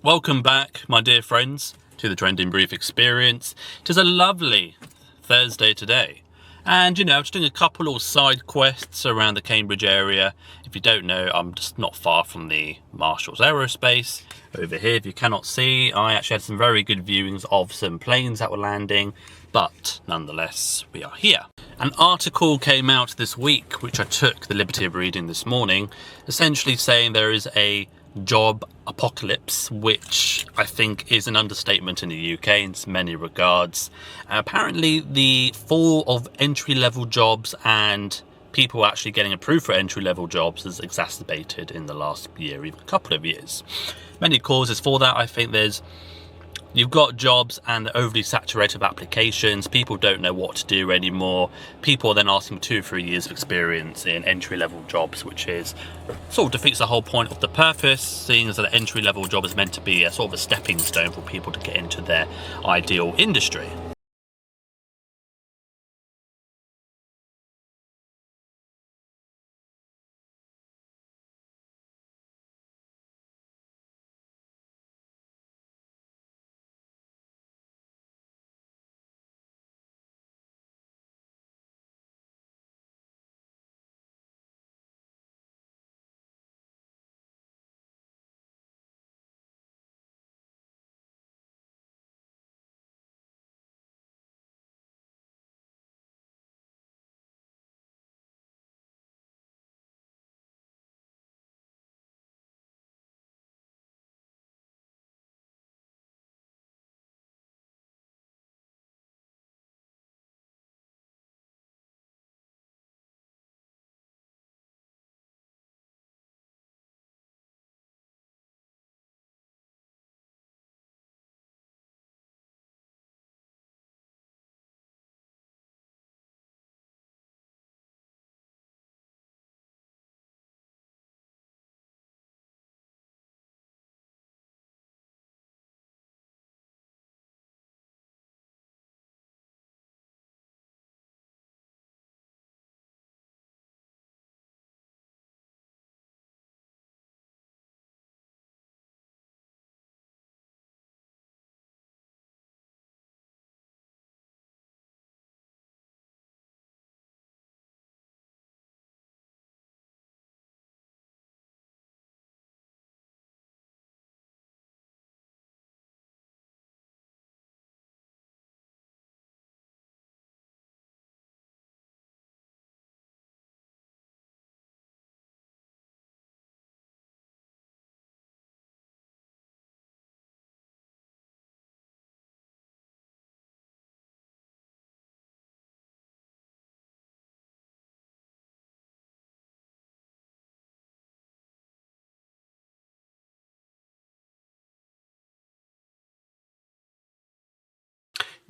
Welcome back, my dear friends, to the Trending Brief Experience. It is a lovely Thursday today. And, I'm just doing a couple of side quests around the Cambridge area. If you don't know, I'm just not far from the Marshalls Aerospace. Over here, if you cannot see, I actually had some very good viewings of some planes that were landing. But, nonetheless, we are here. An article came out this week, which I took the liberty of reading this morning, essentially saying there is a job apocalypse, which I think is an understatement in the UK in many regards. Apparently the fall of entry-level jobs and people actually getting approved for entry-level jobs has exacerbated in the last year, even a couple of years. Many causes for that. I think you've got jobs and they're overly saturated with applications. People don't know what to do anymore. People are then asking for 2 or 3 years of experience in entry-level jobs, which is sort of defeats the whole point of the purpose, seeing as that entry-level job is meant to be a sort of a stepping stone for people to get into their ideal industry.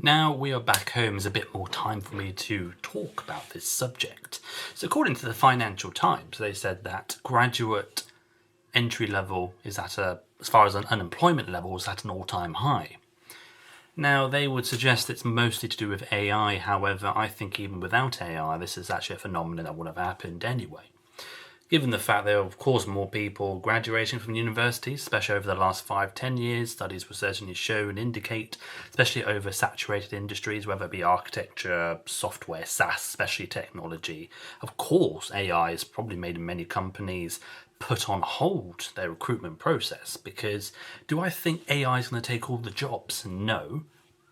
Now we are back home, there's a bit more time for me to talk about this subject. So according to the Financial Times, they said that graduate entry level is as far as an unemployment level, is at an all-time high. Now, they would suggest it's mostly to do with AI. However, I think even without AI, this is actually a phenomenon that would have happened anyway. Given the fact there are, of course, more people graduating from universities, especially over the last 5-10 years, studies will certainly show and indicate, especially over saturated industries, whether it be architecture, software, SaaS, especially technology. Of course, AI has probably made many companies put on hold their recruitment process, because do I think AI is going to take all the jobs? No,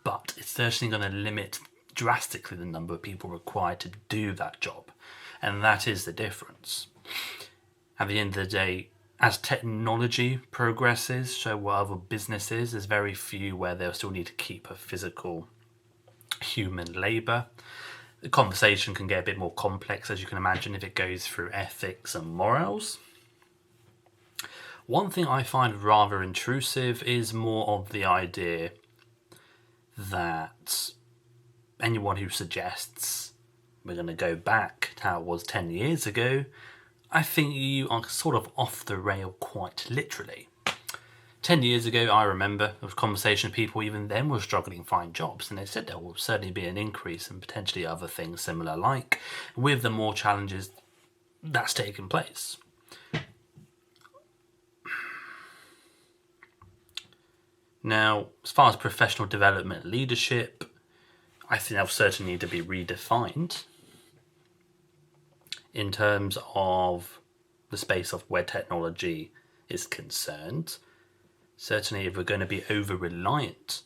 but it's certainly going to limit drastically the number of people required to do that job, and that is the difference. At the end of the day, as technology progresses, so will other businesses, there's very few where they'll still need to keep a physical human labour. The conversation can get a bit more complex, as you can imagine, if it goes through ethics and morals. One thing I find rather intrusive is more of the idea that anyone who suggests we're going to go back to how it was 10 years ago, I think you are sort of off the rail quite literally. 10 years ago, I remember there was a conversation, people even then were struggling to find jobs, and they said there will certainly be an increase and potentially other things similar like, with the more challenges that's taken place. Now, as far as professional development and leadership, I think they'll certainly need to be redefined in terms of the space of where technology is concerned. Certainly, if we're going to be over-reliant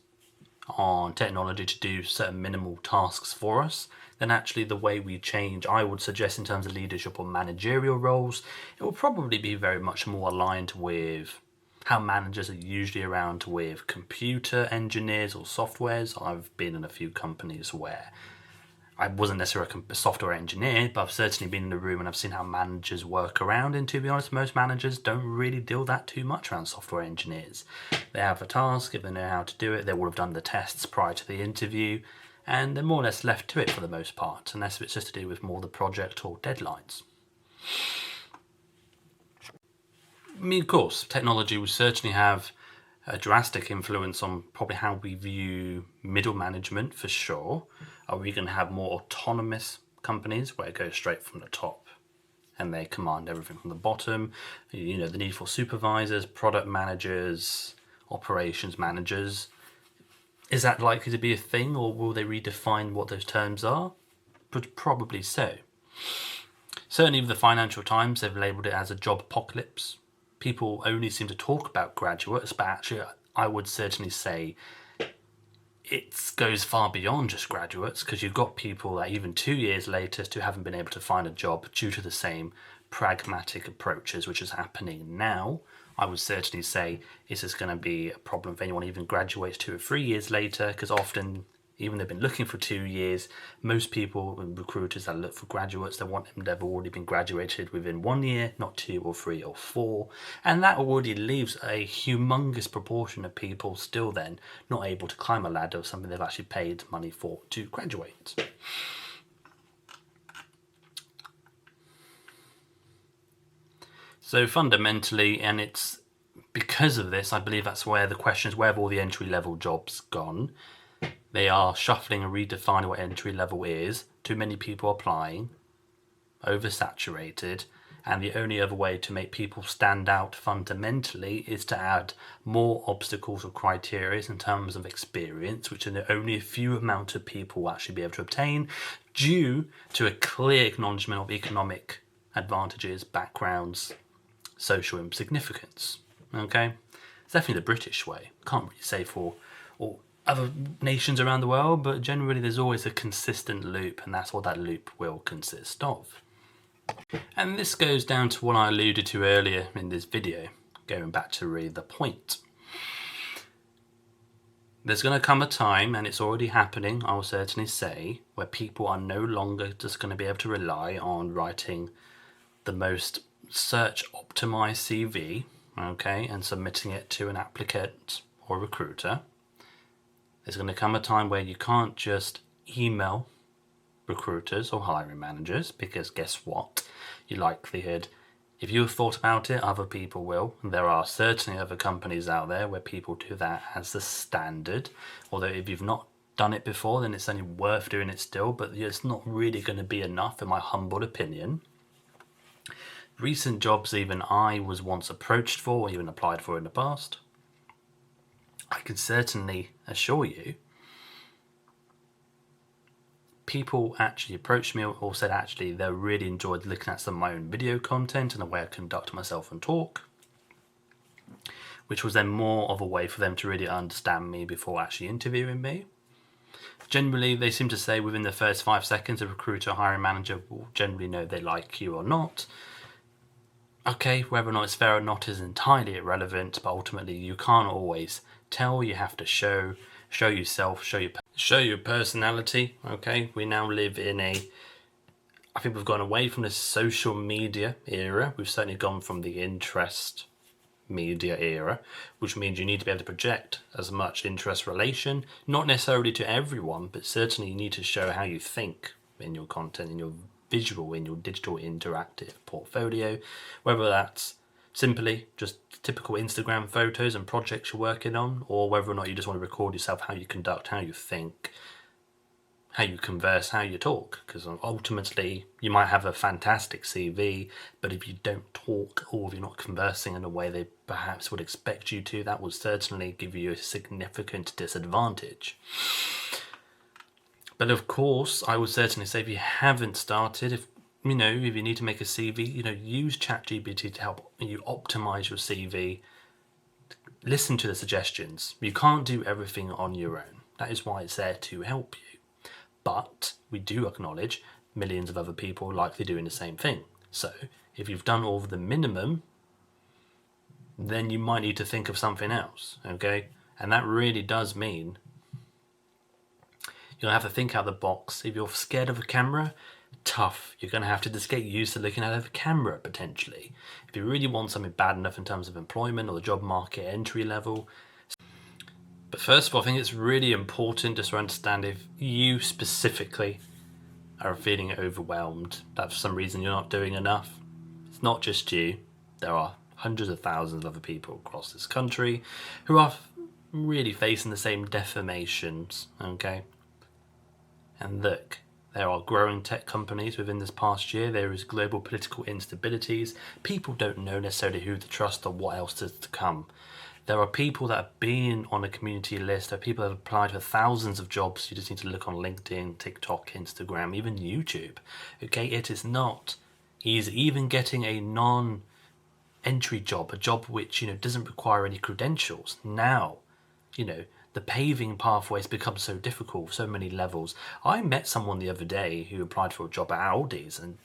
on technology to do certain minimal tasks for us, then actually the way we change, I would suggest in terms of leadership or managerial roles, it will probably be very much more aligned with how managers are usually around with computer engineers or softwares. I've been in a few companies where I wasn't necessarily a software engineer, but I've certainly been in the room and I've seen how managers work around. And to be honest, most managers don't really deal that too much around software engineers. They have a task, if they know how to do it, they would have done the tests prior to the interview, and they're more or less left to it for the most part, unless it's just to do with more the project or deadlines. I mean, of course, technology will certainly have a drastic influence on probably how we view middle management for sure. Are we going to have more autonomous companies where it goes straight from the top and they command everything from the bottom? You know, the need for supervisors, product managers, operations managers. Is that likely to be a thing, or will they redefine what those terms are? But probably so. Certainly with the Financial Times, they've labelled it as a job apocalypse. People only seem to talk about graduates, but actually I would certainly say it goes far beyond just graduates, because you've got people that even 2 years later still haven't been able to find a job due to the same pragmatic approaches, which is happening now. I would certainly say this is going to be a problem if anyone even graduates 2 or 3 years later, because often, even they've been looking for 2 years, most people and recruiters that look for graduates, they want them to have already been graduated within 1 year, not 2 or 3 or 4. And that already leaves a humongous proportion of people still then not able to climb a ladder of something they've actually paid money for to graduate. So fundamentally, and it's because of this, I believe that's where the question is, where have all the entry-level jobs gone? They are shuffling and redefining what entry level is. Too many people applying, oversaturated, and the only other way to make people stand out fundamentally is to add more obstacles or criteria in terms of experience, which are only a few amount of people will actually be able to obtain due to a clear acknowledgement of economic advantages, backgrounds, social insignificance. Okay? It's definitely the British way. Can't really say for all other nations around the world, but generally there's always a consistent loop, and that's what that loop will consist of. And this goes down to what I alluded to earlier in this video, going back to really the point. There's going to come a time, and it's already happening, I will certainly say, where people are no longer just going to be able to rely on writing the most search optimized CV, okay, and submitting it to an applicant or recruiter. There's going to come a time where you can't just email recruiters or hiring managers, because guess what? Your likelihood, if you've thought about it, other people will. There are certainly other companies out there where people do that as the standard. Although if you've not done it before, then it's only worth doing it still, but it's not really going to be enough in my humble opinion. Recent jobs even I was once approached for or even applied for in the past, I can certainly assure you, people actually approached me or said actually they really enjoyed looking at some of my own video content and the way I conduct myself and talk, which was then more of a way for them to really understand me before actually interviewing me. Generally, they seem to say within the first 5 seconds, a recruiter or hiring manager will generally know they like you or not. Okay, whether or not it's fair or not is entirely irrelevant, but ultimately you can't always tell. You have to show yourself, show your personality. Okay, we now live in I think we've gone away from the social media era. We've certainly gone from the interest media era, which means you need to be able to project as much interest relation, not necessarily to everyone, but certainly you need to show how you think in your content, in your visual, in your digital interactive portfolio, whether that's simply just typical Instagram photos and projects you're working on, or whether or not you just want to record yourself, how you conduct, how you think, how you converse, how you talk, because ultimately you might have a fantastic CV, but if you don't talk or if you're not conversing in a way they perhaps would expect you to, that will certainly give you a significant disadvantage. But of course, I would certainly say if you haven't started, if you need to make a CV, use ChatGPT to help you optimize your CV. Listen to the suggestions. You can't do everything on your own. That is why it's there to help you. But we do acknowledge millions of other people likely doing the same thing. So if you've done all of the minimum, then you might need to think of something else, okay? And that really does mean you'll have to think out the box. If you're scared of a camera, tough. You're going to have to just get used to looking at a camera, potentially. If you really want something bad enough in terms of employment or the job market entry level. But first of all, I think it's really important just to understand if you specifically are feeling overwhelmed, that for some reason you're not doing enough. It's not just you. There are hundreds of thousands of other people across this country who are really facing the same deformations, okay? And look, there are growing tech companies within this past year. There is global political instabilities. People don't know necessarily who to trust or what else is to come. There are people that have been on a community list. There are people that have applied for thousands of jobs. You just need to look on LinkedIn, TikTok, Instagram, even YouTube. Okay, it is not easy. Even getting a non-entry job, a job which doesn't require any credentials. Now, the paving pathways become so difficult, so many levels. I met someone the other day who applied for a job at Aldi's, and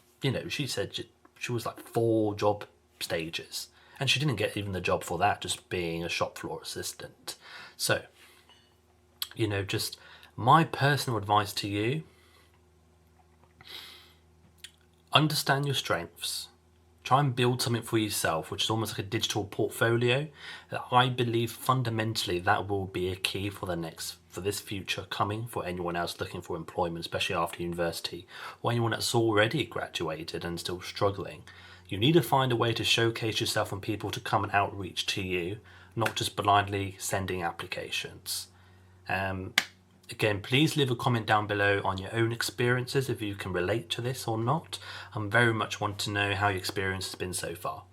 she said she was like 4 job stages. And she didn't get even the job for that, just being a shop floor assistant. So, just my personal advice to you, understand your strengths. Try and build something for yourself, which is almost like a digital portfolio. I believe fundamentally that will be a key for this future coming for anyone else looking for employment, especially after university, or anyone that's already graduated and still struggling. You need to find a way to showcase yourself and people to come and outreach to you, not just blindly sending applications. Again, please leave a comment down below on your own experiences if you can relate to this or not. I very much want to know how your experience has been so far.